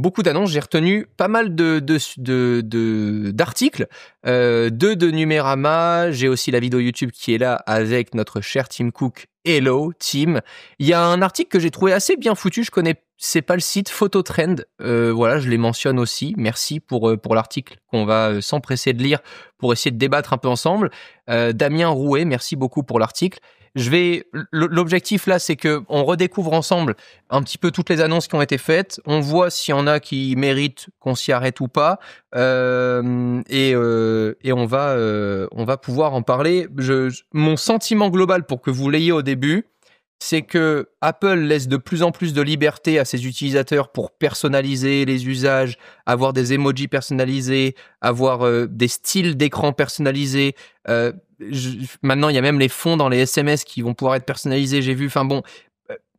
beaucoup d'annonces. J'ai retenu pas mal d'articles, de Numérama. J'ai aussi la vidéo YouTube qui est là avec notre cher Tim Cook. Hello, Tim. Il y a un article que j'ai trouvé assez bien foutu. Je connais, c'est pas le site Phototrend. Voilà, je les mentionne aussi. Merci pour l'article qu'on va s'empresser de lire pour essayer de débattre un peu ensemble. Damien Rouet, merci beaucoup pour l'article. L'objectif là, c'est que on redécouvre ensemble un petit peu toutes les annonces qui ont été faites. On voit s'il y en a qui méritent qu'on s'y arrête ou pas. Et on va pouvoir en parler. Mon sentiment global, pour que vous l'ayez au début, c'est que Apple laisse de plus en plus de liberté à ses utilisateurs pour personnaliser les usages, avoir des emojis personnalisés, avoir des styles d'écran personnalisés. Maintenant, il y a même les fonds dans les SMS qui vont pouvoir être personnalisés. J'ai vu. Enfin bon,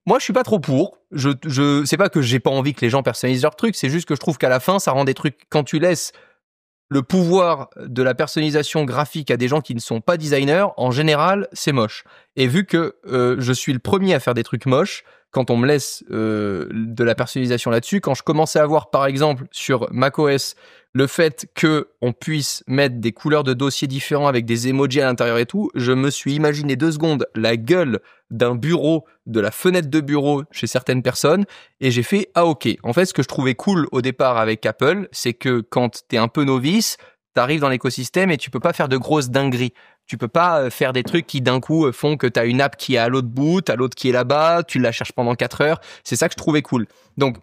moi, je suis pas trop pour. C'est pas que j'ai pas envie que les gens personnalisent leurs trucs. C'est juste que je trouve qu'à la fin, ça rend des trucs, quand tu laisses le pouvoir de la personnalisation graphique à des gens qui ne sont pas designers, en général, c'est moche. Et vu que je suis le premier à faire des trucs moches, quand on me laisse de la personnalisation là-dessus, quand je commençais à voir, par exemple, sur macOS, le fait qu'on puisse mettre des couleurs de dossiers différents avec des emojis à l'intérieur et tout, je me suis imaginé 2 secondes la gueule d'un bureau, de la fenêtre de bureau chez certaines personnes, et j'ai fait « Ah ok ». En fait, ce que je trouvais cool au départ avec Apple, c'est que quand t'es un peu novice, t'arrives dans l'écosystème et tu peux pas faire de grosses dingueries. Tu peux pas faire des trucs qui d'un coup font que t'as une app qui est à l'autre bout, t'as l'autre qui est là-bas, tu la cherches pendant 4 heures. C'est ça que je trouvais cool. Donc,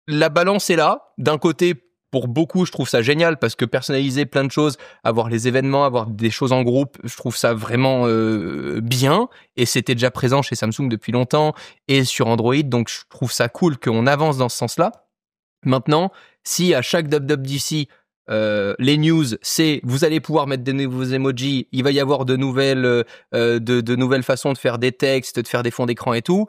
la balance est là. D'un côté, pour beaucoup, je trouve ça génial parce que personnaliser plein de choses, avoir les événements, avoir des choses en groupe, je trouve ça vraiment bien. Et c'était déjà présent chez Samsung depuis longtemps et sur Android. Donc, je trouve ça cool qu'on avance dans ce sens-là. Maintenant, si à chaque WWDC, les news, c'est vous allez pouvoir mettre de nouveaux emojis, il va y avoir de nouvelles façons de faire des textes, de faire des fonds d'écran et tout.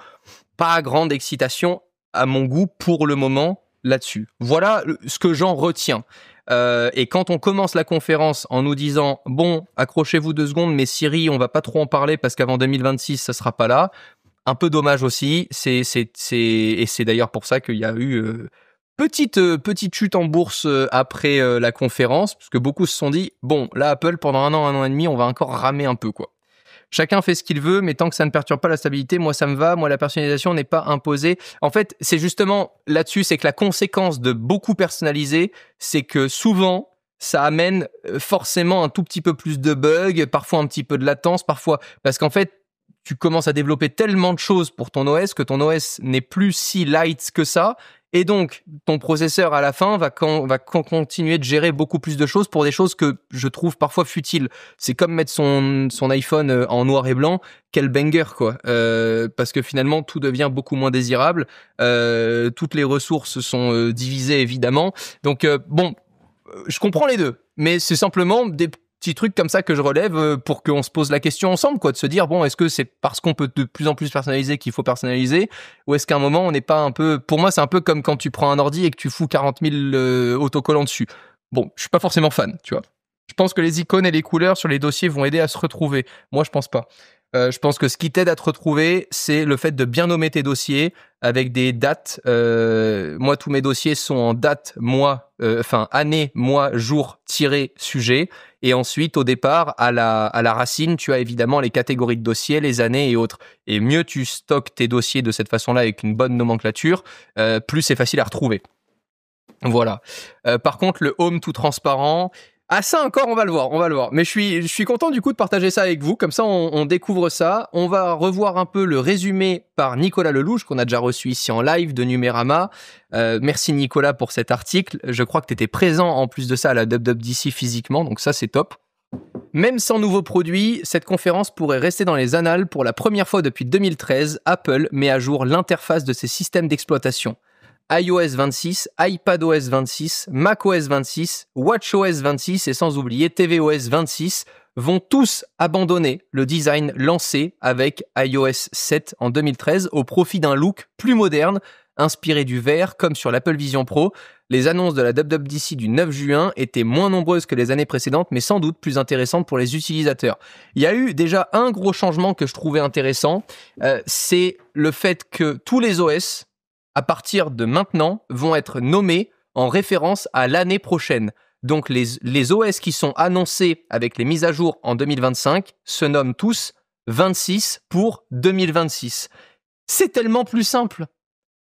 Pas grande excitation à mon goût pour le moment là-dessus. Voilà ce que j'en retiens. Et quand on commence la conférence en nous disant bon, accrochez-vous 2 secondes, mais Siri, on va pas trop en parler parce qu'avant 2026, ça sera pas là. Un peu dommage aussi. Et c'est d'ailleurs pour ça qu'il y a eu petite chute en bourse après la conférence, parce que beaucoup se sont dit bon, là Apple pendant 1 an et demi, on va encore ramer un peu quoi. Chacun fait ce qu'il veut, mais tant que ça ne perturbe pas la stabilité, moi ça me va. Moi la personnalisation n'est pas imposée. En fait, c'est justement là-dessus, c'est que la conséquence de beaucoup personnaliser, c'est que souvent ça amène forcément un tout petit peu plus de bugs, parfois un petit peu de latence, parfois parce qu'en fait tu commences à développer tellement de choses pour ton OS que ton OS n'est plus si light que ça. Et donc, ton processeur, à la fin, va continuer de gérer beaucoup plus de choses pour des choses que je trouve parfois futiles. C'est comme mettre son iPhone en noir et blanc. Quel banger, quoi. Parce que finalement, tout devient beaucoup moins désirable. Toutes les ressources sont divisées, évidemment. Donc, bon, je comprends les deux. Mais c'est simplement des petits trucs comme ça que je relève pour qu'on se pose la question ensemble, quoi, de se dire bon, est-ce que c'est parce qu'on peut de plus en plus personnaliser qu'il faut personnaliser, ou est-ce qu'à un moment on n'est pas un peu, pour moi c'est un peu comme quand tu prends un ordi et que tu fous 40 000 autocollants dessus. Bon, je suis pas forcément fan, tu vois. Je pense que les icônes et les couleurs sur les dossiers vont aider à se retrouver. Moi, je pense pas. Je pense que ce qui t'aide à te retrouver, c'est le fait de bien nommer tes dossiers avec des dates. Moi, tous mes dossiers sont en date, mois, année, mois, jour, tiré, sujet. Et ensuite, au départ, à la racine, tu as évidemment les catégories de dossiers, les années et autres. Et mieux tu stockes tes dossiers de cette façon-là avec une bonne nomenclature, plus c'est facile à retrouver. Voilà. Par contre, le home tout transparent, ah ça encore, on va le voir. Mais je suis content du coup de partager ça avec vous, comme ça on découvre ça. On va revoir un peu le résumé par Nicolas Lelouch, qu'on a déjà reçu ici en live de Numérama. Merci Nicolas pour cet article. Je crois que tu étais présent en plus de ça à la WWDC physiquement, donc ça c'est top. Même sans nouveaux produits, cette conférence pourrait rester dans les annales. Pour la première fois depuis 2013, Apple met à jour l'interface de ses systèmes d'exploitation. iOS 26, iPadOS 26, macOS 26, watchOS 26 et sans oublier tvOS 26 vont tous abandonner le design lancé avec iOS 7 en 2013 au profit d'un look plus moderne, inspiré du vert comme sur l'Apple Vision Pro. Les annonces de la WWDC du 9 juin étaient moins nombreuses que les années précédentes, mais sans doute plus intéressantes pour les utilisateurs. Il y a eu déjà un gros changement que je trouvais intéressant, c'est le fait que tous les OS, à partir de maintenant, vont être nommés en référence à l'année prochaine. Donc les OS qui sont annoncés avec les mises à jour en 2025 se nomment tous 26 pour 2026. C'est tellement plus simple.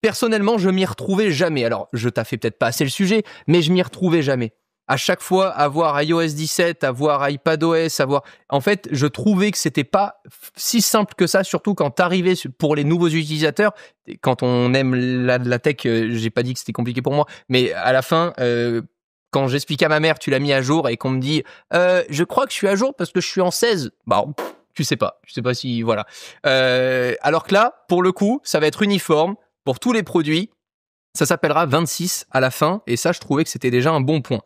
Personnellement, je m'y retrouvais jamais. Alors, je taffais peut-être pas assez le sujet, mais je m'y retrouvais jamais. À chaque fois, avoir iOS 17, avoir iPadOS, En fait, je trouvais que c'était pas si simple que ça, surtout quand t'arrivais pour les nouveaux utilisateurs. Quand on aime la tech, j'ai pas dit que c'était compliqué pour moi, mais à la fin, quand j'explique à ma mère, tu l'as mis à jour, et qu'on me dit, je crois que je suis à jour parce que je suis en 16, bah, tu sais pas si, voilà. Alors que là, pour le coup, ça va être uniforme pour tous les produits. Ça s'appellera 26 à la fin, et ça, je trouvais que c'était déjà un bon point.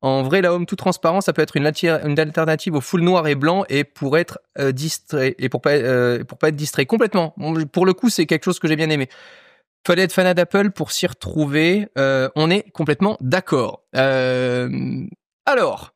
En vrai, la Home tout transparent, ça peut être une alternative au full noir et blanc, et pour être distrait, et pour pas être distrait complètement. Pour le coup, c'est quelque chose que j'ai bien aimé. Fallait être fanat d'Apple pour s'y retrouver. On est complètement d'accord. Alors,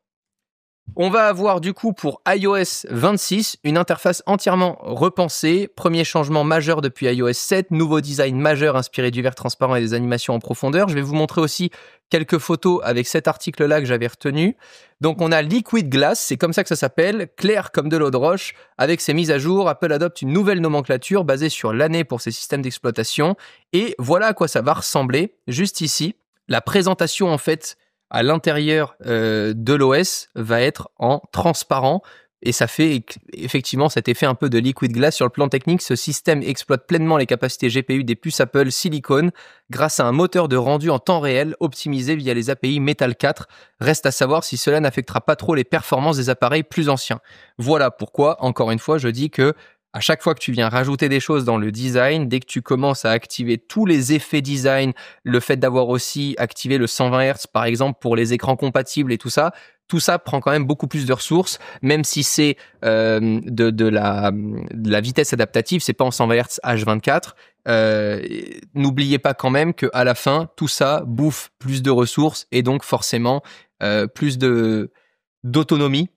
on va avoir du coup pour iOS 26 une interface entièrement repensée. Premier changement majeur depuis iOS 7, nouveau design majeur inspiré du verre transparent et des animations en profondeur. Je vais vous montrer aussi quelques photos avec cet article-là que j'avais retenu. Donc on a Liquid Glass, c'est comme ça que ça s'appelle, clair comme de l'eau de roche. Avec ses mises à jour, Apple adopte une nouvelle nomenclature basée sur l'année pour ses systèmes d'exploitation. Et voilà à quoi ça va ressembler, juste ici. La présentation en fait à l'intérieur de l'OS va être en transparent, et ça fait effectivement cet effet un peu de liquid glass. Sur le plan technique, ce système exploite pleinement les capacités GPU des puces Apple Silicon grâce à un moteur de rendu en temps réel optimisé via les API Metal 4. Reste à savoir si cela n'affectera pas trop les performances des appareils plus anciens. Voilà pourquoi, encore une fois, je dis que à chaque fois que tu viens rajouter des choses dans le design, dès que tu commences à activer tous les effets design, le fait d'avoir aussi activé le 120 Hz par exemple pour les écrans compatibles et tout ça prend quand même beaucoup plus de ressources, même si c'est de la vitesse adaptative, c'est pas en 120 Hz H24. N'oubliez pas quand même que à la fin, tout ça bouffe plus de ressources et donc forcément plus d'autonomie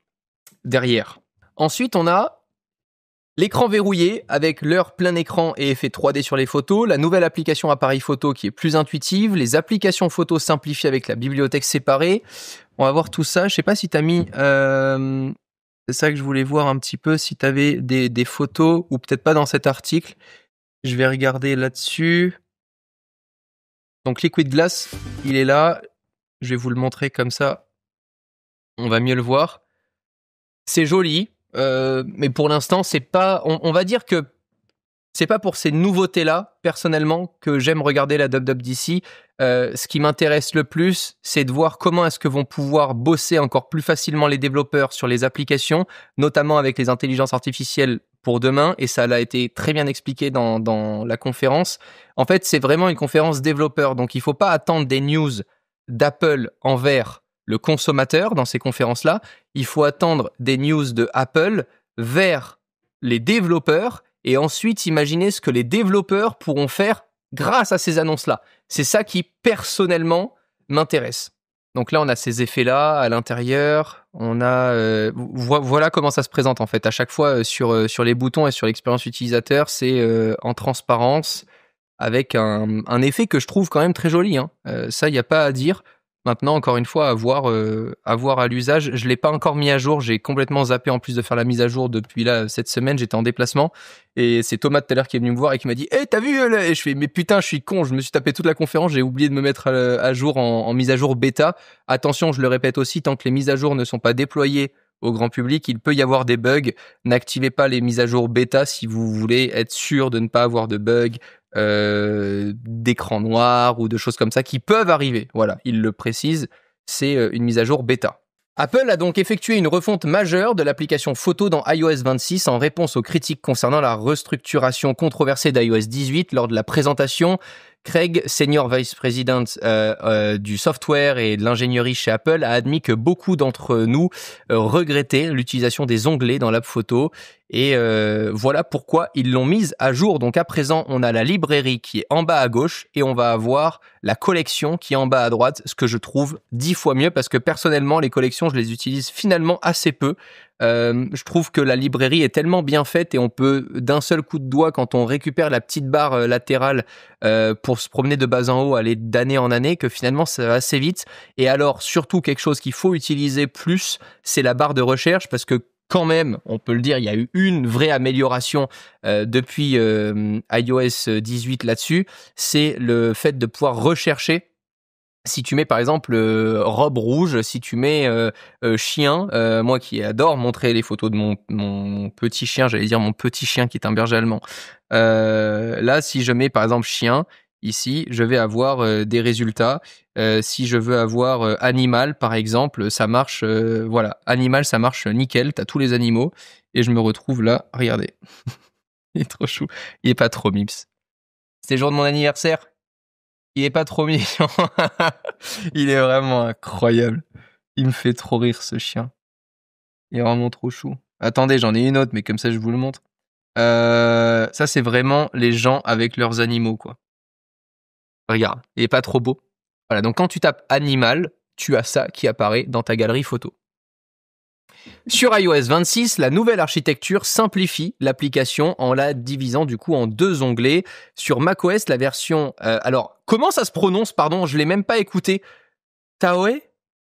derrière. Ensuite, on a l'écran verrouillé avec leur plein écran et effet 3D sur les photos, la nouvelle application appareil photo qui est plus intuitive, les applications photos simplifiées avec la bibliothèque séparée. On va voir tout ça. Je sais pas si t'as mis... c'est ça que je voulais voir un petit peu, si t'avais des photos, ou peut-être pas dans cet article. Je vais regarder là-dessus. Donc Liquid Glass, il est là. Je vais vous le montrer comme ça. On va mieux le voir. C'est joli. Mais pour l'instant, c'est pas. On va dire que c'est pas pour ces nouveautés-là, personnellement, que j'aime regarder la WWDC. Ce qui m'intéresse le plus, c'est de voir comment est-ce que vont pouvoir bosser encore plus facilement les développeurs sur les applications, notamment avec les intelligences artificielles pour demain. Et ça l'a été très bien expliqué dans la conférence. En fait, c'est vraiment une conférence développeur, donc il faut pas attendre des news d'Apple envers le consommateur dans ces conférences-là. Il faut attendre des news de Apple vers les développeurs, et ensuite imaginer ce que les développeurs pourront faire grâce à ces annonces-là. C'est ça qui, personnellement, m'intéresse. Donc là, on a ces effets-là à l'intérieur. On a, voilà comment ça se présente en fait. À chaque fois, sur les boutons et sur l'expérience utilisateur, c'est en transparence, avec un effet que je trouve quand même très joli. Ça, il n'y a pas à dire. Maintenant, encore une fois, à voir à l'usage. Je ne l'ai pas encore mis à jour. J'ai complètement zappé en plus de faire la mise à jour depuis là, cette semaine. J'étais en déplacement. Et c'est Thomas tout à l'heure qui est venu me voir et qui m'a dit « Hey, t'as vu ?» Et je fais « Mais putain, je suis con. Je me suis tapé toute la conférence. J'ai oublié de me mettre à jour en mise à jour bêta. » Attention, je le répète aussi, tant que les mises à jour ne sont pas déployées au grand public, il peut y avoir des bugs. N'activez pas les mises à jour bêta si vous voulez être sûr de ne pas avoir de bugs, d'écran noir ou de choses comme ça qui peuvent arriver. Voilà, il le précise, c'est une mise à jour bêta. Apple a donc effectué une refonte majeure de l'application photo dans iOS 26 en réponse aux critiques concernant la restructuration controversée d'iOS 18 lors de la présentation. Craig, Senior Vice President du software et de l'ingénierie chez Apple, a admis que beaucoup d'entre nous regrettaient l'utilisation des onglets dans l'app photo Et voilà pourquoi ils l'ont mise à jour. Donc à présent, on a la librairie qui est en bas à gauche et on va avoir la collection qui est en bas à droite, ce que je trouve 10 fois mieux parce que personnellement, les collections, je les utilise finalement assez peu. Je trouve que la librairie est tellement bien faite et on peut d'un seul coup de doigt, quand on récupère la petite barre latérale pour se promener de bas en haut, aller d'année en année, que finalement ça va assez vite. Et alors surtout quelque chose qu'il faut utiliser plus, c'est la barre de recherche parce que quand même, on peut le dire, il y a eu une vraie amélioration depuis iOS 18 là-dessus, c'est le fait de pouvoir rechercher. Si tu mets par exemple robe rouge, si tu mets chien, moi qui adore montrer les photos de mon petit chien, j'allais dire mon petit chien qui est un berger allemand. Là, si je mets par exemple chien, ici, je vais avoir des résultats. Si je veux avoir animal, par exemple, ça marche. Voilà, animal, ça marche nickel. T'as tous les animaux et je me retrouve là. Regardez, il est trop chou. Il est pas trop mips. C'était le jour de mon anniversaire. Il est pas trop mignon. Il est vraiment incroyable. Il me fait trop rire ce chien. Il est vraiment trop chou. Attendez, j'en ai une autre, mais comme ça je vous le montre. Ça c'est vraiment les gens avec leurs animaux, quoi. Regarde, il est pas trop beau. Voilà, donc quand tu tapes animal, tu as ça qui apparaît dans ta galerie photo. Sur iOS 26, la nouvelle architecture simplifie l'application en la divisant du coup en 2 onglets. Sur macOS, la version... alors, comment ça se prononce, pardon, je l'ai même pas écouté. Taoe?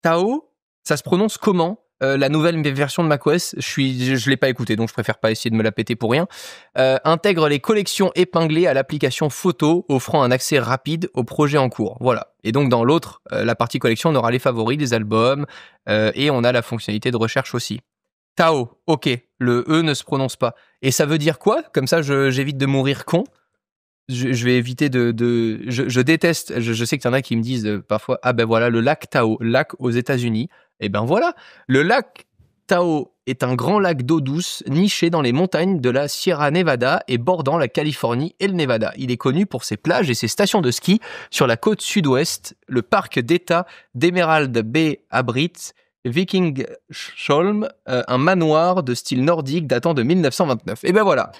Tao? Ça se prononce comment la nouvelle version de macOS, je l'ai pas écouté, donc je préfère pas essayer de me la péter pour rien. Intègre les collections épinglées à l'application photo, offrant un accès rapide au projet en cours. Voilà. Et donc dans l'autre, la partie collection, on aura les favoris, les albums, et on a la fonctionnalité de recherche aussi. Tao, ok, le E ne se prononce pas. Et ça veut dire quoi? Comme ça, j'évite de mourir con. Je vais éviter je déteste, je sais qu'il y en a qui me disent parfois, ah ben voilà, le lac Tahoe, lac aux États-Unis. Et ben voilà, le lac Tahoe est un grand lac d'eau douce niché dans les montagnes de la Sierra Nevada et bordant la Californie et le Nevada. Il est connu pour ses plages et ses stations de ski sur la côte sud-ouest. Le parc d'État d'Emerald Bay abrite Vikingskholm, un manoir de style nordique datant de 1929. Et ben voilà.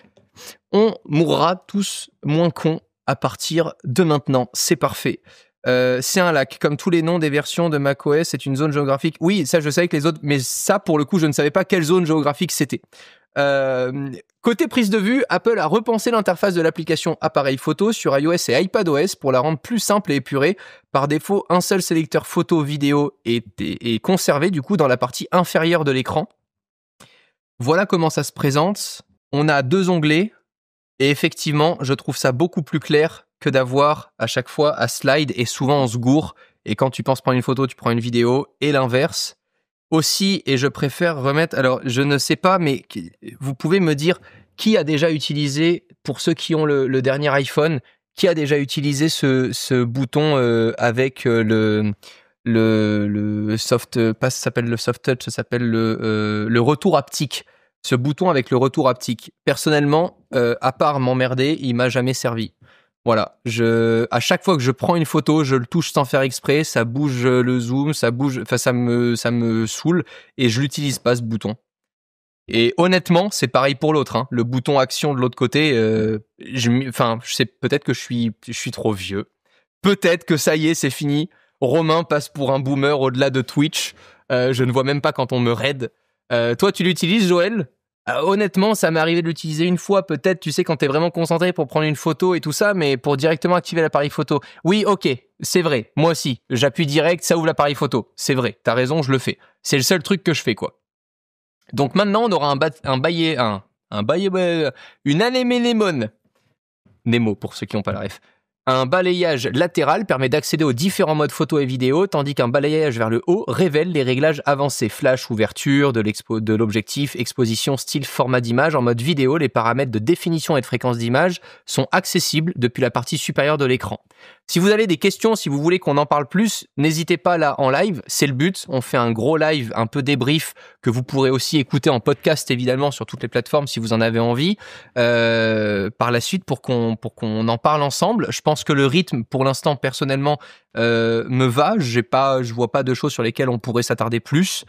On mourra tous moins cons à partir de maintenant. C'est parfait. C'est un lac. Comme tous les noms des versions de macOS, c'est une zone géographique. Oui, ça, je savais que les autres... Mais ça, pour le coup, je ne savais pas quelle zone géographique c'était. Côté prise de vue, Apple a repensé l'interface de l'application appareil photo sur iOS et iPadOS pour la rendre plus simple et épurée. Par défaut, un seul sélecteur photo-vidéo est conservé, du coup, dans la partie inférieure de l'écran. Voilà comment ça se présente. On a 2 onglets. Et effectivement, je trouve ça beaucoup plus clair que d'avoir à chaque fois à slide et souvent on se gourre. Et quand tu penses prendre une photo, tu prends une vidéo et l'inverse. Aussi, et je préfère remettre, alors je ne sais pas, mais vous pouvez me dire qui a déjà utilisé, pour ceux qui ont le dernier iPhone, qui a déjà utilisé ce bouton avec le soft, pas ça s'appelle le soft touch, ça s'appelle le retour haptique. Ce bouton avec le retour haptique. Personnellement, à part m'emmerder, il m'a jamais servi. Voilà, à chaque fois que je prends une photo, je le touche sans faire exprès, ça bouge le zoom, ça bouge, enfin ça me saoule et je l'utilise pas ce bouton. Et honnêtement, c'est pareil pour l'autre. Hein. Le bouton action de l'autre côté, je sais peut-être que je suis trop vieux. Peut-être que ça y est, c'est fini. Romain passe pour un boomer au-delà de Twitch. Je ne vois même pas quand on me raid. Toi, tu l'utilises, Joël? Honnêtement, ça m'est arrivé de l'utiliser une fois, peut-être, tu sais, quand t'es vraiment concentré pour prendre une photo et tout ça, mais pour directement activer l'appareil photo. Oui, ok, c'est vrai, moi aussi, j'appuie direct, ça ouvre l'appareil photo. C'est vrai, t'as raison, je le fais. C'est le seul truc que je fais, quoi. Donc maintenant, on aura une anémone. Nemo, pour ceux qui n'ont pas la ref. Un balayage latéral permet d'accéder aux différents modes photo et vidéo, tandis qu'un balayage vers le haut révèle les réglages avancés. Flash, ouverture de l'objectif, exposition, style, format d'image. En mode vidéo, les paramètres de définition et de fréquence d'image sont accessibles depuis la partie supérieure de l'écran. Si vous avez des questions, si vous voulez qu'on en parle plus, n'hésitez pas là en live, c'est le but. On fait un gros live, un peu débrief, que vous pourrez aussi écouter en podcast évidemment sur toutes les plateformes si vous en avez envie. Par la suite pour qu'on en parle ensemble. Je pense que le rythme, pour l'instant personnellement, me va. Je vois pas de choses sur lesquelles on pourrait s'attarder plus.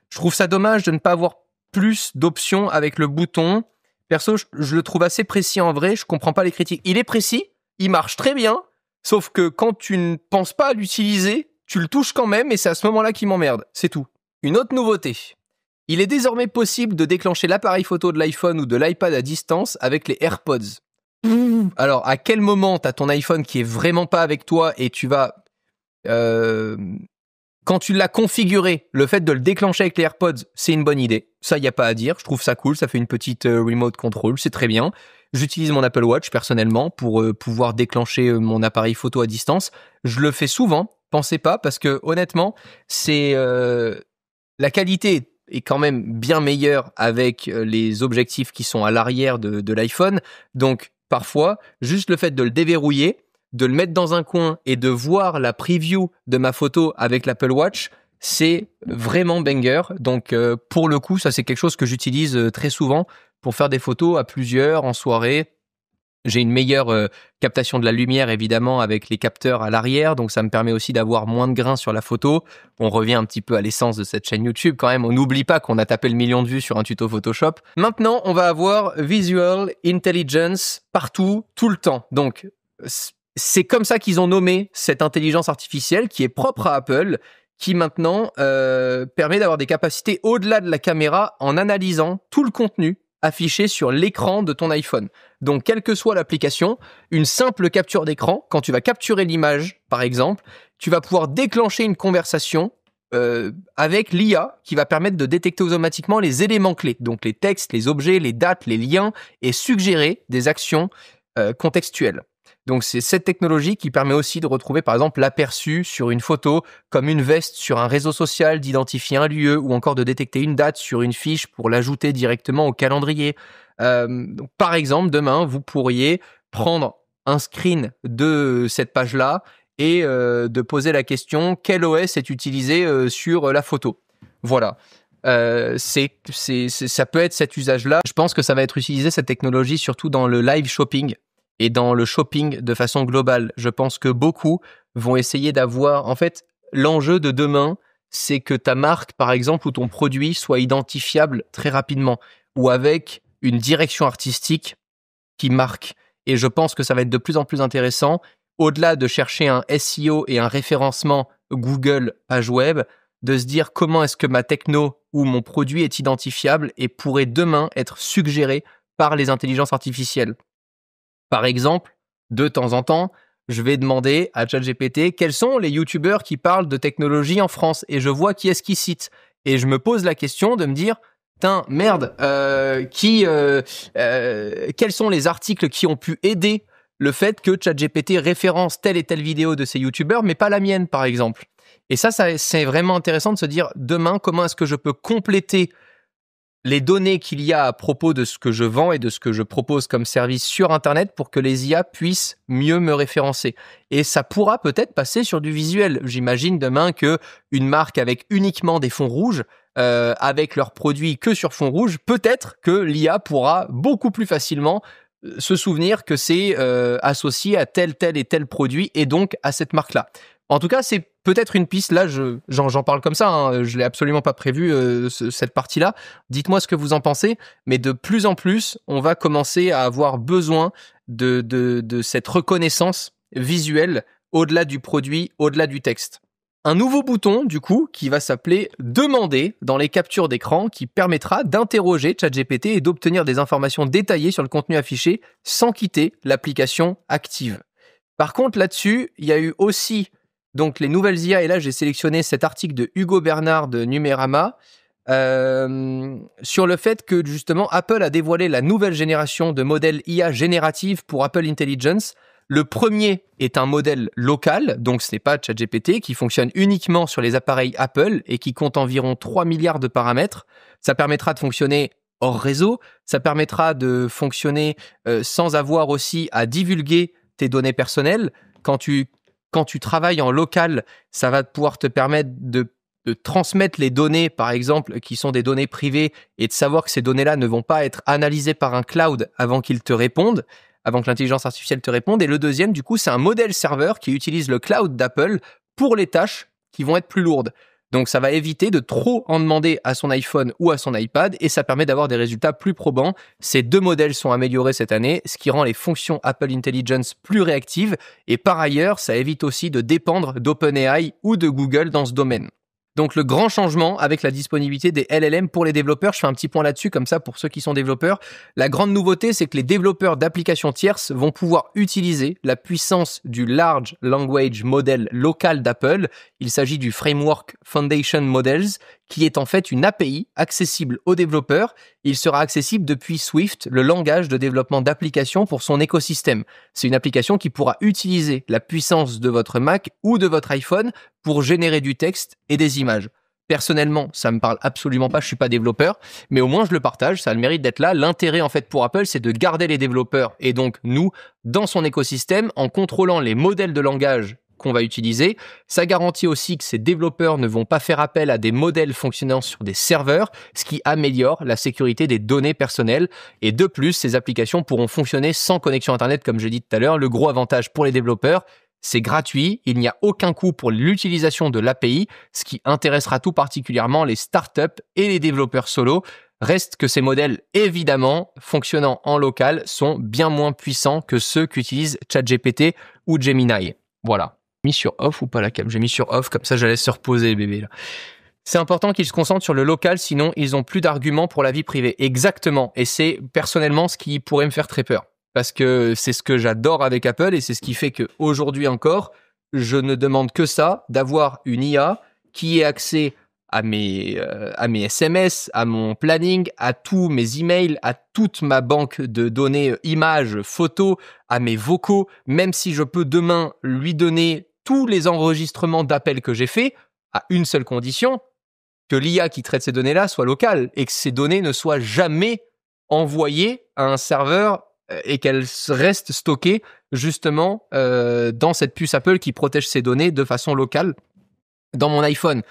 Je trouve ça dommage de ne pas avoir plus d'options avec le bouton. Perso, je le trouve assez précis en vrai, je comprends pas les critiques. Il est précis, il marche très bien, sauf que quand tu ne penses pas à l'utiliser, tu le touches quand même et c'est à ce moment-là qu'il m'emmerde, c'est tout. Une autre nouveauté. Il est désormais possible de déclencher l'appareil photo de l'iPhone ou de l'iPad à distance avec les AirPods. Alors, à quel moment t'as ton iPhone qui est vraiment pas avec toi et tu vas... quand tu l'as configuré, le fait de le déclencher avec les AirPods, c'est une bonne idée. Ça, y a pas à dire. Je trouve ça cool. Ça fait une petite remote control. C'est très bien. J'utilise mon Apple Watch personnellement pour pouvoir déclencher mon appareil photo à distance. Je le fais souvent. Pensez pas parce que honnêtement, c'est la qualité est quand même bien meilleure avec les objectifs qui sont à l'arrière de l'iPhone. Donc parfois, juste le fait de le déverrouiller, de le mettre dans un coin et de voir la preview de ma photo avec l'Apple Watch, c'est vraiment banger. Donc pour le coup, ça c'est quelque chose que j'utilise très souvent pour faire des photos à plusieurs en soirée. J'ai une meilleure captation de la lumière évidemment avec les capteurs à l'arrière, donc ça me permet aussi d'avoir moins de grains sur la photo. On revient un petit peu à l'essence de cette chaîne YouTube quand même. On n'oublie pas qu'on a tapé le 1 million de vues sur un tuto Photoshop. Maintenant, on va avoir Visual Intelligence partout, tout le temps. Donc c'est comme ça qu'ils ont nommé cette intelligence artificielle qui est propre à Apple, qui maintenant permet d'avoir des capacités au-delà de la caméra en analysant tout le contenu affiché sur l'écran de ton iPhone. Donc, quelle que soit l'application, une simple capture d'écran, quand tu vas capturer l'image, par exemple, tu vas pouvoir déclencher une conversation avec l'IA qui va permettre de détecter automatiquement les éléments clés, donc les textes, les objets, les dates, les liens, et suggérer des actions contextuelles. Donc c'est cette technologie qui permet aussi de retrouver par exemple l'aperçu sur une photo comme une veste sur un réseau social, d'identifier un lieu ou encore de détecter une date sur une fiche pour l'ajouter directement au calendrier. Donc, par exemple, demain, vous pourriez prendre un screen de cette page-là et de poser la question « Quel OS est utilisé sur la photo ?» Voilà. Ça peut être cet usage-là. Je pense que ça va être utilisé, cette technologie, surtout dans le live shopping et dans le shopping de façon globale. Je pense que beaucoup vont essayer d'avoir... En fait, l'enjeu de demain, c'est que ta marque, par exemple, ou ton produit soit identifiable très rapidement ou avec une direction artistique qui marque. Et je pense que ça va être de plus en plus intéressant, au-delà de chercher un SEO et un référencement Google page web, de se dire comment est-ce que ma techno ou mon produit est identifiable et pourrait demain être suggéré par les intelligences artificielles. Par exemple, de temps en temps, je vais demander à ChatGPT quels sont les youtubeurs qui parlent de technologie en France et je vois qui est-ce qui cite. Et je me pose la question de me dire, putain, merde, quels sont les articles qui ont pu aider le fait que ChatGPT référence telle et telle vidéo de ces youtubeurs, mais pas la mienne, par exemple. Et ça, c'est vraiment intéressant de se dire, demain, comment est-ce que je peux compléter les données qu'il y a à propos de ce que je vends et de ce que je propose comme service sur Internet pour que les IA puissent mieux me référencer. Et ça pourra peut-être passer sur du visuel. J'imagine demain que une marque avec uniquement des fonds rouges, avec leurs produits que sur fond rouge, peut-être que l'IA pourra beaucoup plus facilement se souvenir que c'est associé à tel et tel produit et donc à cette marque-là. En tout cas, c'est peut-être une piste. Là, j'en parle comme ça. Hein, je l'ai absolument pas prévu cette partie-là. Dites-moi ce que vous en pensez. Mais de plus en plus, on va commencer à avoir besoin de cette reconnaissance visuelle au-delà du produit, au-delà du texte. Un nouveau bouton, du coup, qui va s'appeler « Demander » dans les captures d'écran, qui permettra d'interroger ChatGPT et d'obtenir des informations détaillées sur le contenu affiché sans quitter l'application active. Par contre, là-dessus, il y a eu aussi donc les nouvelles IA, et là j'ai sélectionné cet article de Hugo Bernard de Numérama sur le fait que justement Apple a dévoilé la nouvelle génération de modèles IA génératifs pour Apple Intelligence. Le premier est un modèle local, donc ce n'est pas ChatGPT, qui fonctionne uniquement sur les appareils Apple et qui compte environ 3 milliards de paramètres. Ça permettra de fonctionner hors réseau, ça permettra de fonctionner sans avoir aussi à divulguer tes données personnelles. Quand tu travailles en local, ça va pouvoir te permettre de transmettre les données, par exemple, qui sont des données privées, et de savoir que ces données-là ne vont pas être analysées par un cloud avant qu'ils te répondent, avant que l'intelligence artificielle te réponde. Et le deuxième, du coup, c'est un modèle serveur qui utilise le cloud d'Apple pour les tâches qui vont être plus lourdes. Donc ça va éviter de trop en demander à son iPhone ou à son iPad et ça permet d'avoir des résultats plus probants. Ces 2 modèles sont améliorés cette année, ce qui rend les fonctions Apple Intelligence plus réactives et par ailleurs, ça évite aussi de dépendre d'OpenAI ou de Google dans ce domaine. Donc le grand changement avec la disponibilité des LLM pour les développeurs, je fais un petit point là-dessus comme ça pour ceux qui sont développeurs. La grande nouveauté, c'est que les développeurs d'applications tierces vont pouvoir utiliser la puissance du Large Language Model local d'Apple. Il s'agit du Framework Foundation Models qui est en fait une API accessible aux développeurs. Il sera accessible depuis Swift, le langage de développement d'applications pour son écosystème. C'est une application qui pourra utiliser la puissance de votre Mac ou de votre iPhone pour générer du texte et des images. Personnellement, ça me parle absolument pas, je suis pas développeur, mais au moins je le partage, ça a le mérite d'être là. L'intérêt en fait pour Apple, c'est de garder les développeurs et donc nous dans son écosystème en contrôlant les modèles de langage qu'on va utiliser. Ça garantit aussi que ces développeurs ne vont pas faire appel à des modèles fonctionnant sur des serveurs, ce qui améliore la sécurité des données personnelles. Et de plus, ces applications pourront fonctionner sans connexion Internet, comme je l'ai dit tout à l'heure. Le gros avantage pour les développeurs, c'est gratuit, il n'y a aucun coût pour l'utilisation de l'API, ce qui intéressera tout particulièrement les startups et les développeurs solo. Reste que ces modèles, évidemment, fonctionnant en local, sont bien moins puissants que ceux qu'utilisent ChatGPT ou Gemini. Voilà. Mis sur off ou pas la cam? J'ai mis sur off, comme ça je laisse se reposer bébé là. C'est important qu'ils se concentrent sur le local, sinon ils ont plus d'arguments pour la vie privée. Exactement, et c'est personnellement ce qui pourrait me faire très peur. Parce que c'est ce que j'adore avec Apple et c'est ce qui fait qu'aujourd'hui encore, je ne demande que ça, d'avoir une IA qui ait accès à mes SMS, à mon planning, à tous mes emails, à toute ma banque de données images, photos, à mes vocaux, même si je peux demain lui donner tous les enregistrements d'appels que j'ai faits, à une seule condition, que l'IA qui traite ces données-là soit locale et que ces données ne soient jamais envoyées à un serveur et qu'elles restent stockées justement dans cette puce Apple qui protège ces données de façon locale. Dans mon iPhone,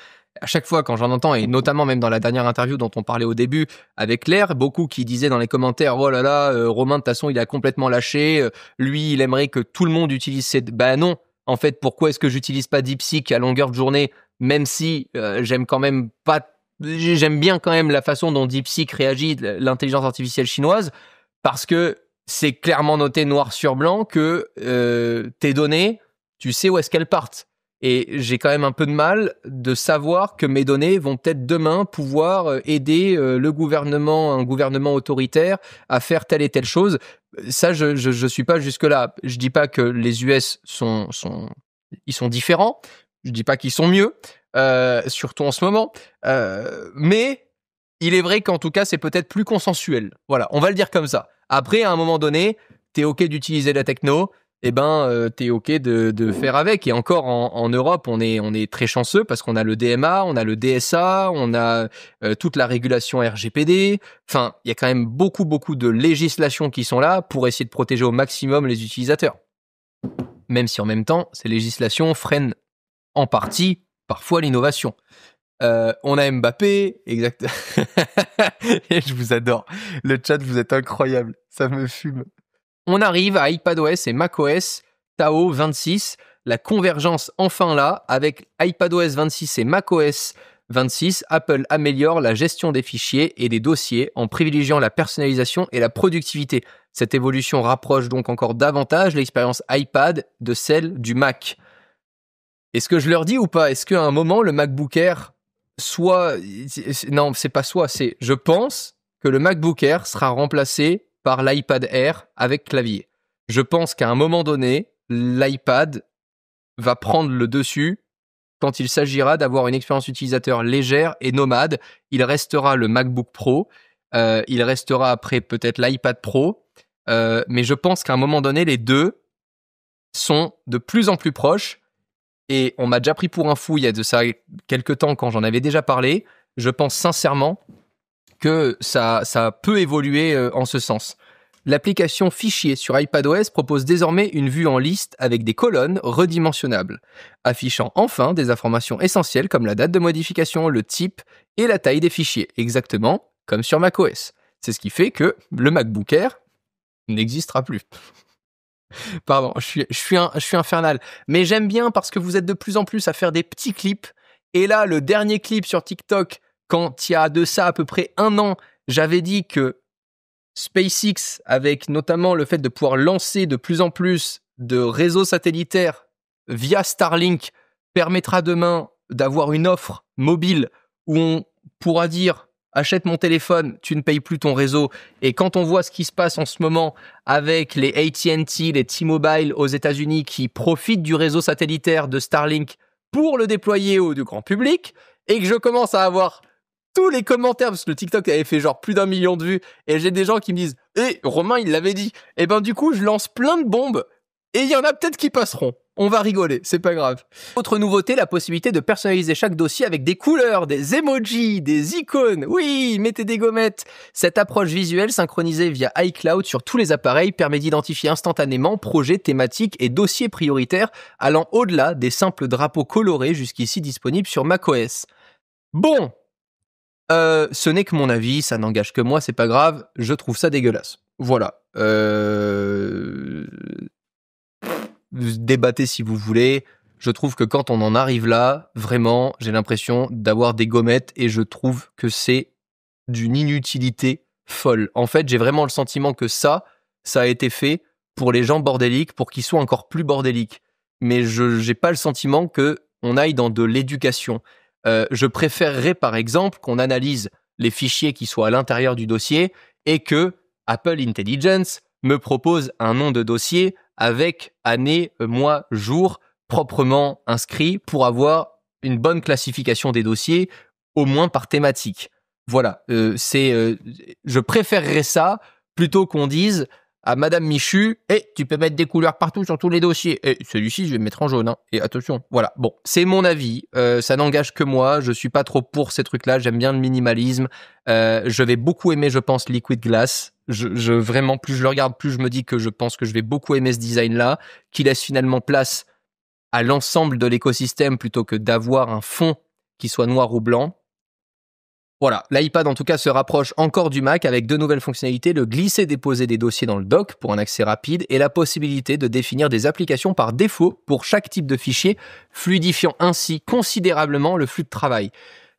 à chaque fois quand j'en entends, et notamment même dans la dernière interview dont on parlait au début avec Claire, beaucoup qui disaient dans les commentaires « Oh là là, Romain, de toute façon, il a complètement lâché. Lui, il aimerait que tout le monde utilise ces... » Ben non, en fait, pourquoi est-ce que j'utilise pas DeepSeek à longueur de journée, même si j'aime bien quand même la façon dont DeepSeek réagit, l'intelligence artificielle chinoise, parce que c'est clairement noté noir sur blanc que tes données, tu sais où est-ce qu'elles partent. Et j'ai quand même un peu de mal de savoir que mes données vont peut-être demain pouvoir aider un gouvernement autoritaire à faire telle et telle chose. Ça, je suis pas jusque-là. Je dis pas que les US ils sont différents. Je dis pas qu'ils sont mieux, surtout en ce moment. Mais il est vrai qu'en tout cas, c'est peut-être plus consensuel. Voilà, on va le dire comme ça. Après, à un moment donné, t'es OK d'utiliser la techno, t'es OK de faire avec. Et encore, en Europe, on est très chanceux parce qu'on a le DMA, on a le DSA, on a toute la régulation RGPD. Enfin, il y a quand même beaucoup de législations qui sont là pour essayer de protéger au maximum les utilisateurs. Même si en même temps, ces législations freinent en partie, parfois, l'innovation. On a Mbappé, exact. Et je vous adore. Le chat, vous êtes incroyable. Ça me fume. On arrive à iPadOS et macOS Tao 26. La convergence enfin là. Avec iPadOS 26 et macOS 26, Apple améliore la gestion des fichiers et des dossiers en privilégiant la personnalisation et la productivité. Cette évolution rapproche donc encore davantage l'expérience iPad de celle du Mac. Est-ce que je leur dis ou pas? Est-ce qu'à un moment, le MacBook Air non, c'est pas c'est je pense que le MacBook Air sera remplacé par l'iPad Air avec clavier. Je pense qu'à un moment donné, l'iPad va prendre le dessus quand il s'agira d'avoir une expérience utilisateur légère et nomade. Il restera le MacBook Pro, il restera après peut-être l'iPad Pro, mais je pense qu'à un moment donné, les deux sont de plus en plus proches. Et on m'a déjà pris pour un fou il y a de ça quelques temps quand j'en avais déjà parlé. Je pense sincèrement que ça peut évoluer en ce sens. L'application Fichier sur iPadOS propose désormais une vue en liste avec des colonnes redimensionnables, affichant enfin des informations essentielles comme la date de modification, le type et la taille des fichiers, exactement comme sur macOS. C'est ce qui fait que le MacBook Air n'existera plus. Pardon, je suis infernal. Mais j'aime bien parce que vous êtes de plus en plus à faire des petits clips Et là, le dernier clip sur TikTok, quand il y a de ça à peu près 1 an, j'avais dit que SpaceX, avec notamment le fait de pouvoir lancer de plus en plus de réseaux satellitaires via Starlink, permettra demain d'avoir une offre mobile où on pourra dire achète mon téléphone, tu ne payes plus ton réseau. Et quand on voit ce qui se passe en ce moment avec les AT&T, les T-Mobile aux États-Unis qui profitent du réseau satellitaire de Starlink pour le déployer au grand public, et que je commence à avoir tous les commentaires, parce que le TikTok avait fait genre plus d'1 million de vues, et j'ai des gens qui me disent « Eh, Romain, il l'avait dit !» Et ben du coup, je lance plein de bombes, et il y en a peut-être qui passeront. On va rigoler, c'est pas grave. Autre nouveauté, la possibilité de personnaliser chaque dossier avec des couleurs, des emojis, des icônes. Oui, mettez des gommettes. Cette approche visuelle synchronisée via iCloud sur tous les appareils permet d'identifier instantanément projets, thématiques et dossiers prioritaires allant au-delà des simples drapeaux colorés jusqu'ici disponibles sur macOS. Bon, ce n'est que mon avis, ça n'engage que moi, c'est pas grave, je trouve ça dégueulasse. Voilà. Débattez si vous voulez. Je trouve que quand on en arrive là, vraiment, j'ai l'impression d'avoir des gommettes et je trouve que c'est d'une inutilité folle. En fait, j'ai vraiment le sentiment que ça a été fait pour les gens bordéliques, pour qu'ils soient encore plus bordéliques. Mais je j'ai pas le sentiment que on aille dans de l'éducation. Je préférerais par exemple qu'on analyse les fichiers qui soient à l'intérieur du dossier et que Apple Intelligence me propose un nom de dossier avec année, mois, jour proprement inscrit pour avoir une bonne classification des dossiers, au moins par thématique. Voilà, je préférerais ça plutôt qu'on dise à Madame Michu, tu peux mettre des couleurs partout sur tous les dossiers. Celui-ci, je vais le mettre en jaune. Hein. Et attention, voilà. Bon, c'est mon avis. Ça n'engage que moi. Je suis pas trop pour ces trucs-là. J'aime bien le minimalisme. Je vais beaucoup aimer, je pense, Liquid Glass. Vraiment, plus je le regarde, plus je me dis que je pense que je vais beaucoup aimer ce design-là, qui laisse finalement place à l'ensemble de l'écosystème plutôt que d'avoir un fond qui soit noir ou blanc. Voilà, l'iPad en tout cas se rapproche encore du Mac avec 2 nouvelles fonctionnalités, le glisser-déposer des dossiers dans le dock pour un accès rapide et la possibilité de définir des applications par défaut pour chaque type de fichier, fluidifiant ainsi considérablement le flux de travail.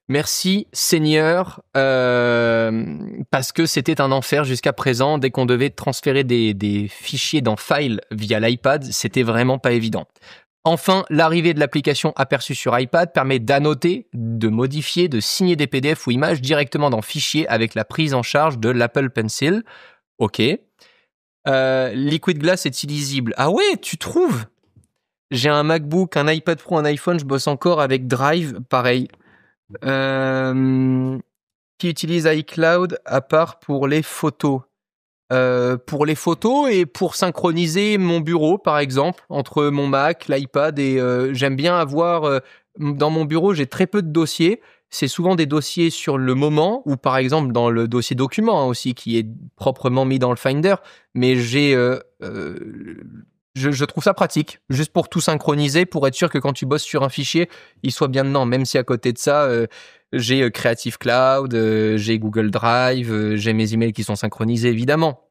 Merci Seigneur, parce que c'était un enfer jusqu'à présent, dès qu'on devait transférer des fichiers dans File via l'iPad, c'était vraiment pas évident. Enfin, l'arrivée de l'application aperçue sur iPad permet d'annoter, de modifier, de signer des PDF ou images directement dans Fichier avec la prise en charge de l'Apple Pencil. Ok. Liquid Glass est illisible. Ah ouais, tu trouves? J'ai un MacBook, un iPad Pro, un iPhone, je bosse encore avec Drive, pareil. Qui utilise iCloud à part pour les photos? Pour les photos et pour synchroniser mon bureau, par exemple, entre mon Mac, l'iPad et j'aime bien avoir... dans mon bureau, j'ai très peu de dossiers. C'est souvent des dossiers sur le moment ou par exemple dans le dossier document hein, aussi qui est proprement mis dans le Finder. Mais je trouve ça pratique, juste pour tout synchroniser, pour être sûr que quand tu bosses sur un fichier, il soit bien dedans. Même si à côté de ça, j'ai Creative Cloud, j'ai Google Drive, j'ai mes emails qui sont synchronisés évidemment.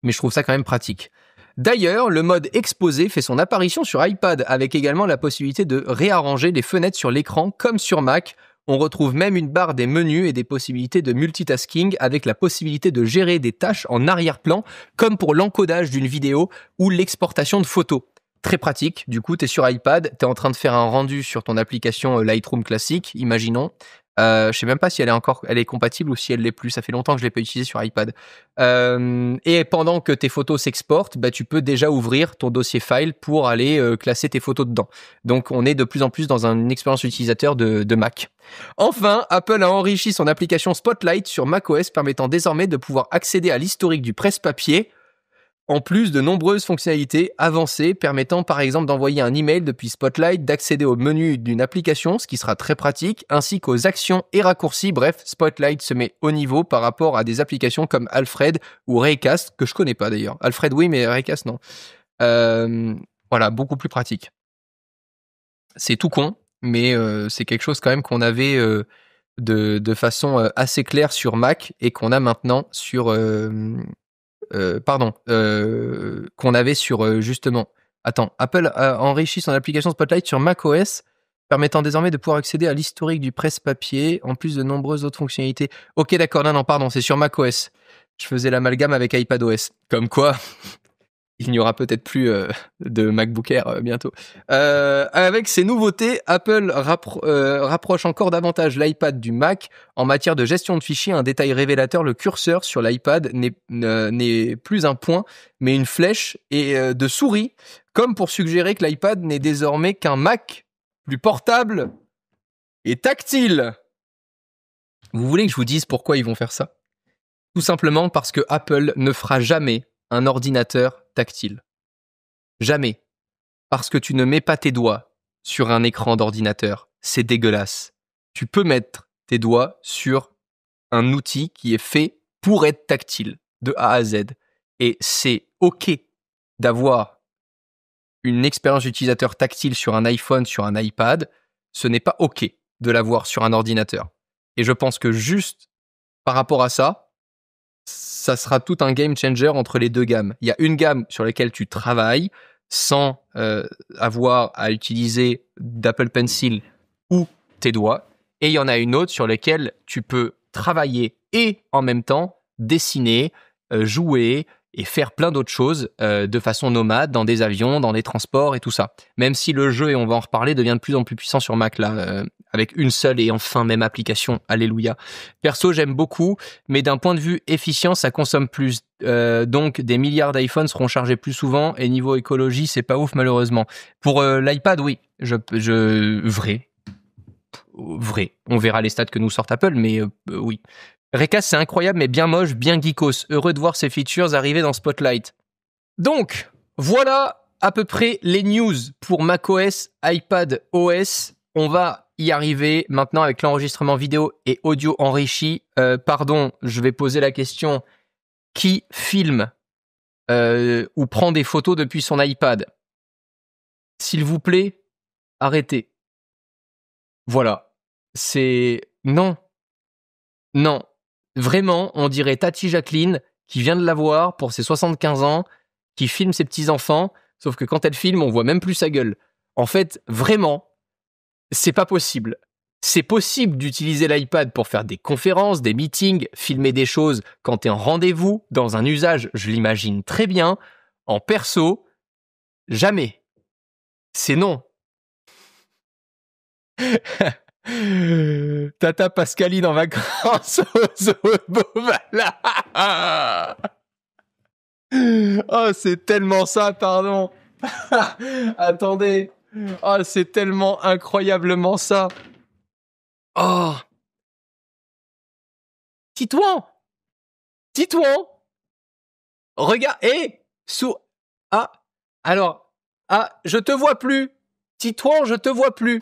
Mais je trouve ça quand même pratique. D'ailleurs, le mode exposé fait son apparition sur iPad avec également la possibilité de réarranger les fenêtres sur l'écran comme sur Mac. On retrouve même une barre des menus et des possibilités de multitasking avec la possibilité de gérer des tâches en arrière-plan comme pour l'encodage d'une vidéo ou l'exportation de photos. Très pratique, du coup, tu es sur iPad, tu es en train de faire un rendu sur ton application Lightroom classique, imaginons. Je sais même pas si elle est compatible ou si elle l'est plus. Ça fait longtemps que je l'ai pas utilisée sur iPad. Et pendant que tes photos s'exportent, tu peux déjà ouvrir ton dossier file pour aller classer tes photos dedans. Donc, on est de plus en plus dans une expérience utilisateur de Mac. Enfin, Apple a enrichi son application Spotlight sur macOS, permettant désormais de pouvoir accéder à l'historique du presse-papier. En plus de nombreuses fonctionnalités avancées permettant par exemple d'envoyer un email depuis Spotlight, d'accéder au menu d'une application, ce qui sera très pratique, ainsi qu'aux actions et raccourcis. Bref, Spotlight se met au niveau par rapport à des applications comme Alfred ou Raycast, que je connais pas d'ailleurs. Alfred oui, mais Raycast non. Voilà, beaucoup plus pratique. C'est tout con, mais c'est quelque chose quand même qu'on avait de façon assez claire sur Mac et qu'on a maintenant sur... qu'on avait sur justement. Attends, Apple a enrichi son application Spotlight sur macOS permettant désormais de pouvoir accéder à l'historique du presse-papier, en plus de nombreuses autres fonctionnalités. Ok, d'accord, non, pardon, c'est sur macOS. Je faisais l'amalgame avec iPadOS. Comme quoi, il n'y aura peut-être plus de MacBook Air bientôt. Avec ces nouveautés, Apple rapproche encore davantage l'iPad du Mac. En matière de gestion de fichiers, un détail révélateur, le curseur sur l'iPad n'est plus un point, mais une flèche et de souris, comme pour suggérer que l'iPad n'est désormais qu'un Mac plus portable et tactile. Vous voulez que je vous dise pourquoi ils vont faire ça ? Tout simplement parce que Apple ne fera jamais un ordinateur tactile. Jamais. Parce que tu ne mets pas tes doigts sur un écran d'ordinateur. C'est dégueulasse. Tu peux mettre tes doigts sur un outil qui est fait pour être tactile, de A à Z. Et c'est OK d'avoir une expérience d'utilisateur tactile sur un iPhone, sur un iPad. Ce n'est pas OK de l'avoir sur un ordinateur. Et je pense que juste par rapport à ça, ça sera tout un game changer entre les deux gammes. Il y a une gamme sur laquelle tu travailles sans avoir à utiliser d'Apple Pencil ou tes doigts. Et il y en a une autre sur laquelle tu peux travailler et en même temps dessiner, jouer et faire plein d'autres choses de façon nomade, dans des avions, dans des transports et tout ça. Même si le jeu, et on va en reparler, devient de plus en plus puissant sur Mac, là, avec une seule et enfin même application. Alléluia. Perso, j'aime beaucoup, mais d'un point de vue efficience, ça consomme plus. Donc, des milliards d'iPhones seront chargés plus souvent, et niveau écologie, c'est pas ouf, malheureusement. Pour l'iPad, oui. Vrai. On verra les stats que nous sortent Apple, mais oui. Recast, c'est incroyable, mais bien moche, bien geekos. Heureux de voir ces features arriver dans Spotlight. Donc, voilà à peu près les news pour macOS, iPadOS. On va y arriver maintenant avec l'enregistrement vidéo et audio enrichi. Pardon, je vais poser la question. Qui filme ou prend des photos depuis son iPad ? S'il vous plaît, arrêtez. Voilà. C'est... Non. Vraiment, on dirait Tati Jacqueline, qui vient de l'avoir pour ses 75 ans, qui filme ses petits-enfants, sauf que quand elle filme, on voit même plus sa gueule. En fait, vraiment, c'est pas possible. C'est possible d'utiliser l'iPad pour faire des conférences, des meetings, filmer des choses quand t'es en rendez-vous, dans un usage, je l'imagine très bien. En perso, jamais. C'est non. Tata Pascaline en vacances au zoo de Beauval. Oh, c'est tellement ça, pardon. Attendez. Oh, c'est tellement incroyablement ça. Oh. Titouan. Regarde. Je te vois plus. Titouan, je te vois plus.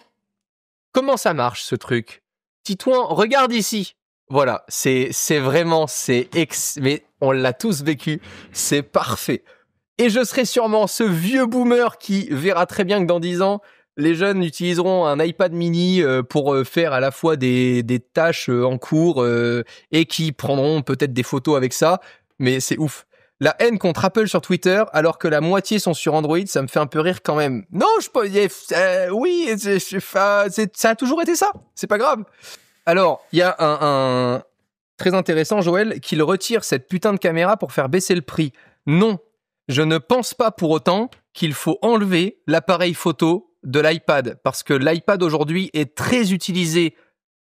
Comment ça marche, ce truc ? Titouan, regarde ici. Voilà, c'est vraiment, mais on l'a tous vécu. C'est parfait. Et je serai sûrement ce vieux boomer qui verra très bien que dans 10 ans, les jeunes utiliseront un iPad mini pour faire à la fois des tâches en cours et qui prendront peut-être des photos avec ça. Mais c'est ouf. La haine contre Apple sur Twitter, alors que la moitié sont sur Android, ça me fait un peu rire quand même. Non, oui, ça a toujours été ça. C'est pas grave. Alors, il y a un très intéressant, Joël, qu'il retire cette putain de caméra pour faire baisser le prix. Non, je ne pense pas pour autant qu'il faut enlever l'appareil photo de l'iPad, parce que l'iPad aujourd'hui est très utilisé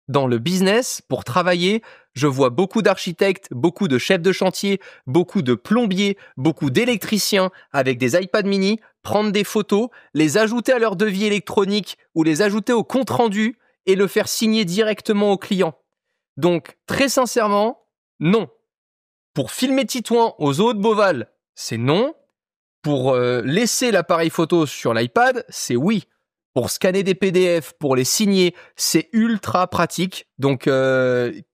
dans le business, pour travailler. Je vois beaucoup d'architectes, beaucoup de chefs de chantier, beaucoup de plombiers, beaucoup d'électriciens avec des iPad mini, prendre des photos, les ajouter à leur devis électronique ou les ajouter au compte-rendu et le faire signer directement au client. Donc, très sincèrement, non. Pour filmer Titouan aux zoo de Beauval, c'est non. Pour laisser l'appareil photo sur l'iPad, c'est oui. Pour scanner des PDF, pour les signer, c'est ultra pratique. Donc,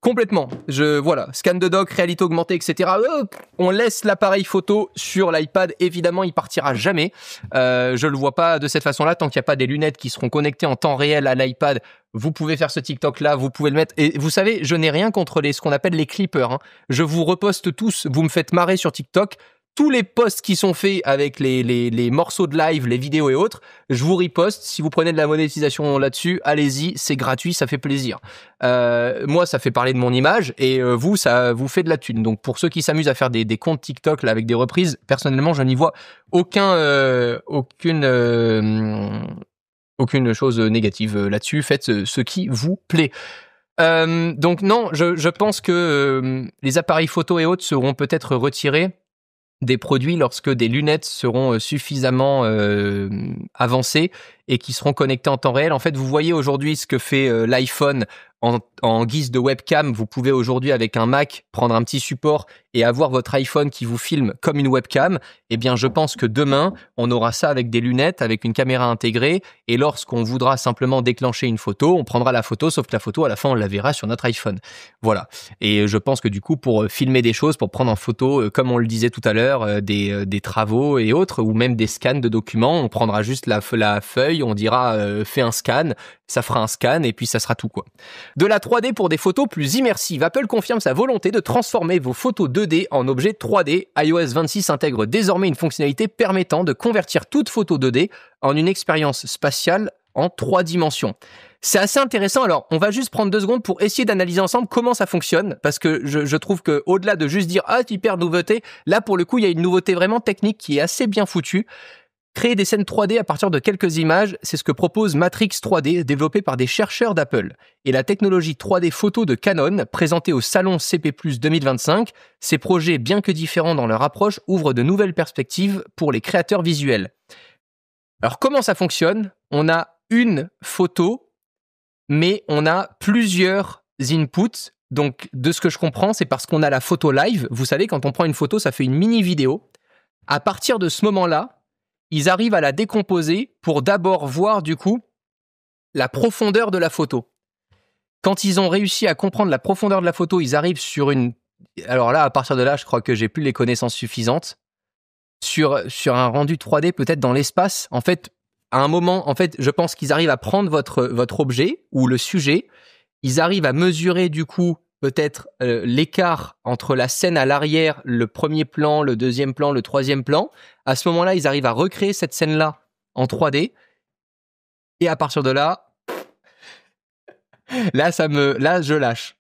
complètement. Voilà, scan de doc, réalité augmentée, etc. On laisse l'appareil photo sur l'iPad. Évidemment, il partira jamais. Je le vois pas de cette façon-là. Tant qu'il n'y a pas des lunettes qui seront connectées en temps réel à l'iPad, vous pouvez faire ce TikTok-là, vous pouvez le mettre. Et vous savez, je n'ai rien contre ce qu'on appelle les clippers. Hein. Je vous reposte tous. Vous me faites marrer sur TikTok. tous les posts qui sont faits avec les morceaux de live, les vidéos et autres, je vous riposte. Si vous prenez de la monétisation là-dessus, allez-y, c'est gratuit, ça fait plaisir. Moi, ça fait parler de mon image et vous, ça vous fait de la thune. Donc, pour ceux qui s'amusent à faire des comptes TikTok là avec des reprises, personnellement, je n'y vois aucune chose négative là-dessus. Faites ce qui vous plaît. Donc non, je pense que les appareils photo et autres seront peut-être retirés des produits lorsque des lunettes seront suffisamment avancées et qui seront connectées en temps réel. En fait, vous voyez aujourd'hui ce que fait l'iPhone en guise de webcam. Vous pouvez aujourd'hui, avec un Mac, prendre un petit support et avoir votre iPhone qui vous filme comme une webcam. Eh bien, je pense que demain, on aura ça avec des lunettes, avec une caméra intégrée. Et lorsqu'on voudra simplement déclencher une photo, on prendra la photo, sauf que la photo, à la fin, on la verra sur notre iPhone. Voilà. Et je pense que du coup, pour filmer des choses, pour prendre en photo, comme on le disait tout à l'heure, des travaux et autres, ou même des scans de documents, on prendra juste la feuille, on dira fais un scan, ça fera un scan et puis ça sera tout quoi. De la 3D pour des photos plus immersives. Apple confirme sa volonté de transformer vos photos 2D en objets 3D. iOS 26 intègre désormais une fonctionnalité permettant de convertir toute photo 2D en une expérience spatiale en 3 dimensions. C'est assez intéressant. Alors, on va juste prendre 2 secondes pour essayer d'analyser ensemble comment ça fonctionne, parce que je trouve que au-delà de juste dire ah hyper nouveauté, là pour le coup il y a une nouveauté vraiment technique qui est assez bien foutue. Créer des scènes 3D à partir de quelques images, c'est ce que propose Matrix 3D, développé par des chercheurs d'Apple. Et la technologie 3D photo de Canon, présentée au salon CP+ 2025, ces projets, bien que différents dans leur approche, ouvrent de nouvelles perspectives pour les créateurs visuels. Alors comment ça fonctionne ? On a une photo, mais on a plusieurs inputs. Donc de ce que je comprends, c'est parce qu'on a la photo live. Vous savez, quand on prend une photo, ça fait une mini vidéo. À partir de ce moment-là, ils arrivent à la décomposer pour d'abord voir du coup la profondeur de la photo. Quand ils ont réussi à comprendre la profondeur de la photo, ils arrivent sur une... Alors là, à partir de là, je crois que j'ai plus les connaissances suffisantes. Sur un rendu 3D, peut-être dans l'espace. En fait, à un moment, je pense qu'ils arrivent à prendre votre objet ou le sujet. Ils arrivent à mesurer du coup peut-être l'écart entre la scène à l'arrière, le premier plan, le deuxième plan, le troisième plan. À ce moment-là, ils arrivent à recréer cette scène-là en 3D. Et à partir de là, je lâche.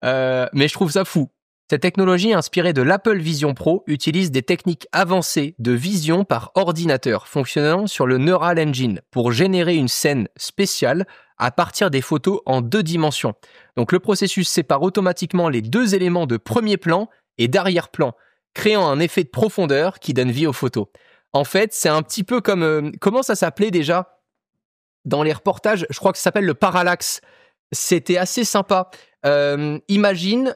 Mais je trouve ça fou. Cette technologie inspirée de l'Apple Vision Pro utilise des techniques avancées de vision par ordinateur fonctionnant sur le Neural Engine pour générer une scène spéciale à partir des photos en 2 dimensions. Donc le processus sépare automatiquement les 2 éléments de premier plan et d'arrière-plan, créant un effet de profondeur qui donne vie aux photos. En fait, c'est un petit peu comme... comment ça s'appelait déjà dans les reportages ? Je crois que ça s'appelle le parallaxe. C'était assez sympa. Imagine...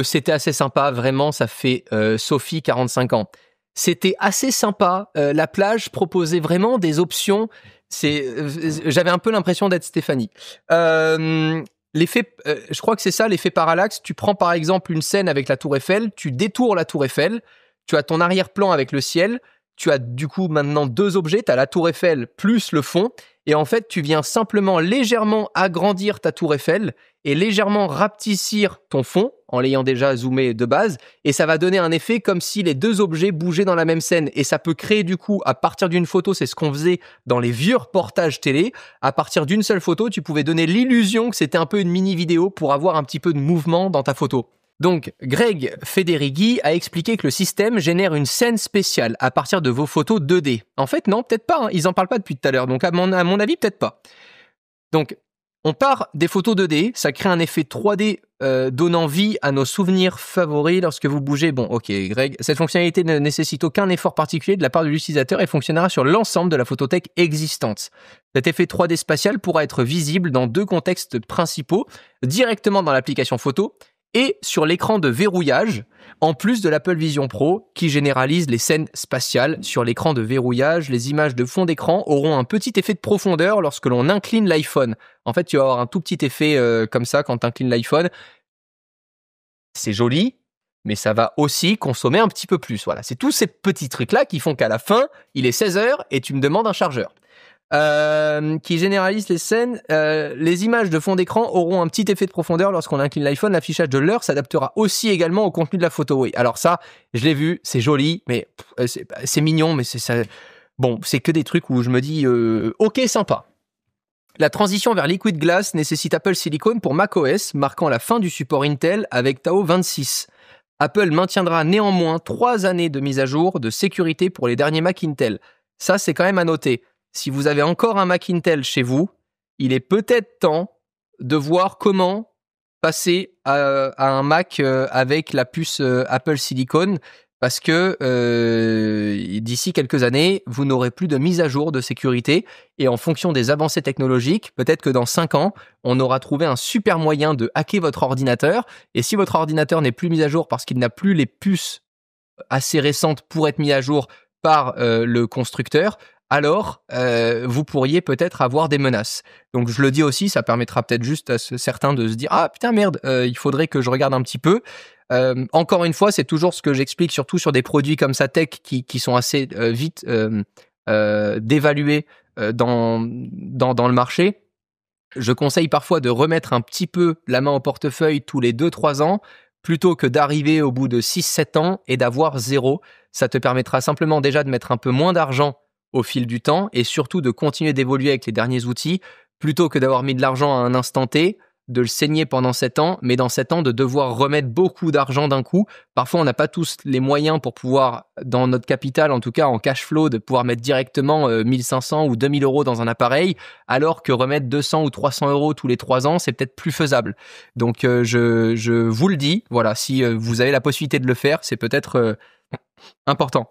c'était assez sympa, vraiment, ça fait Sophie, 45 ans. C'était assez sympa. La plage proposait vraiment des options. J'avais un peu l'impression d'être Stéphanie. Je crois que c'est ça, l'effet parallaxe. Tu prends par exemple une scène avec la Tour Eiffel, tu détours la Tour Eiffel, tu as ton arrière-plan avec le ciel, tu as du coup maintenant 2 objets, tu as la Tour Eiffel plus le fond, et en fait tu viens simplement légèrement agrandir ta Tour Eiffel et légèrement rapetissir ton fond en l'ayant déjà zoomé de base, et ça va donner un effet comme si les 2 objets bougeaient dans la même scène, et ça peut créer du coup, à partir d'une photo, c'est ce qu'on faisait dans les vieux reportages télé, à partir d'une seule photo, tu pouvais donner l'illusion que c'était un peu une mini vidéo pour avoir un petit peu de mouvement dans ta photo. Donc, Greg Federighi a expliqué que le système génère une scène spéciale à partir de vos photos 2D. En fait, non, peut-être pas, hein. Ils en parlent pas depuis tout à l'heure, donc à mon avis, peut-être pas. Donc, on part des photos 2D, ça crée un effet 3D donnant vie à nos souvenirs favoris lorsque vous bougez. Bon, ok, Greg, cette fonctionnalité ne nécessite aucun effort particulier de la part de l'utilisateur et fonctionnera sur l'ensemble de la photothèque existante. Cet effet 3D spatial pourra être visible dans 2 contextes principaux, directement dans l'application photo et sur l'écran de verrouillage, en plus de l'Apple Vision Pro qui généralise les scènes spatiales. Sur l'écran de verrouillage, les images de fond d'écran auront un petit effet de profondeur lorsque l'on incline l'iPhone. En fait, tu vas avoir un tout petit effet comme ça quand tu inclines l'iPhone. C'est joli, mais ça va aussi consommer un petit peu plus. Voilà, c'est tous ces petits trucs-là qui font qu'à la fin, il est 16h et tu me demandes un chargeur. qui généralise les scènes. Les images de fond d'écran auront un petit effet de profondeur lorsqu'on incline l'iPhone. L'affichage de l'heure s'adaptera aussi également au contenu de la photo. Oui, alors ça, je l'ai vu, c'est joli, mais c'est mignon, mais c'est ça. Bon, c'est que des trucs où je me dis, ok, sympa. La transition vers Liquid Glass nécessite Apple Silicon pour macOS, marquant la fin du support Intel avec Tao 26. Apple maintiendra néanmoins 3 années de mise à jour de sécurité pour les derniers Mac Intel. Ça, c'est quand même à noter. Si vous avez encore un Mac Intel chez vous, il est peut-être temps de voir comment passer à un Mac avec la puce Apple Silicon, parce que d'ici quelques années, vous n'aurez plus de mise à jour de sécurité, et en fonction des avancées technologiques, peut-être que dans 5 ans, on aura trouvé un super moyen de hacker votre ordinateur, et si votre ordinateur n'est plus mis à jour parce qu'il n'a plus les puces assez récentes pour être mis à jour par le constructeur, alors vous pourriez peut-être avoir des menaces. Donc je le dis aussi, ça permettra peut-être juste à certains de se dire « Ah putain merde, il faudrait que je regarde un petit peu ». Encore une fois, c'est toujours ce que j'explique, surtout sur des produits comme ça tech qui sont assez vite dévalués dans le marché. Je conseille parfois de remettre un petit peu la main au portefeuille tous les 2-3 ans, plutôt que d'arriver au bout de 6-7 ans et d'avoir zéro. Ça te permettra simplement déjà de mettre un peu moins d'argent au fil du temps et surtout de continuer d'évoluer avec les derniers outils, plutôt que d'avoir mis de l'argent à un instant T, de le saigner pendant 7 ans, mais dans 7 ans de devoir remettre beaucoup d'argent d'un coup. Parfois, on n'a pas tous les moyens pour pouvoir, dans notre capital, en tout cas en cash flow, de pouvoir mettre directement 1500 ou 2000 euros dans un appareil, alors que remettre 200 ou 300 euros tous les 3 ans, c'est peut-être plus faisable. Donc, je vous le dis, voilà, si vous avez la possibilité de le faire, c'est peut-être important.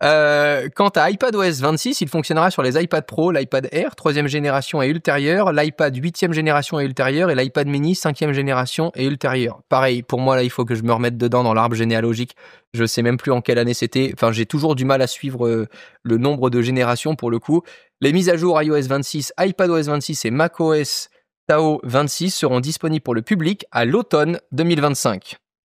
Quant à iPadOS 26, il fonctionnera sur les iPad Pro, l'iPad Air 3e génération et ultérieure, l'iPad 8e génération et ultérieure et l'iPad mini 5e génération et ultérieure. Pareil, pour moi là il faut que je me remette dedans dans l'arbre généalogique. Je sais même plus en quelle année c'était. Enfin, j'ai toujours du mal à suivre le nombre de générations pour le coup. Les mises à jour iOS 26, iPadOS 26 et macOS Tao 26 seront disponibles pour le public à l'automne 2025.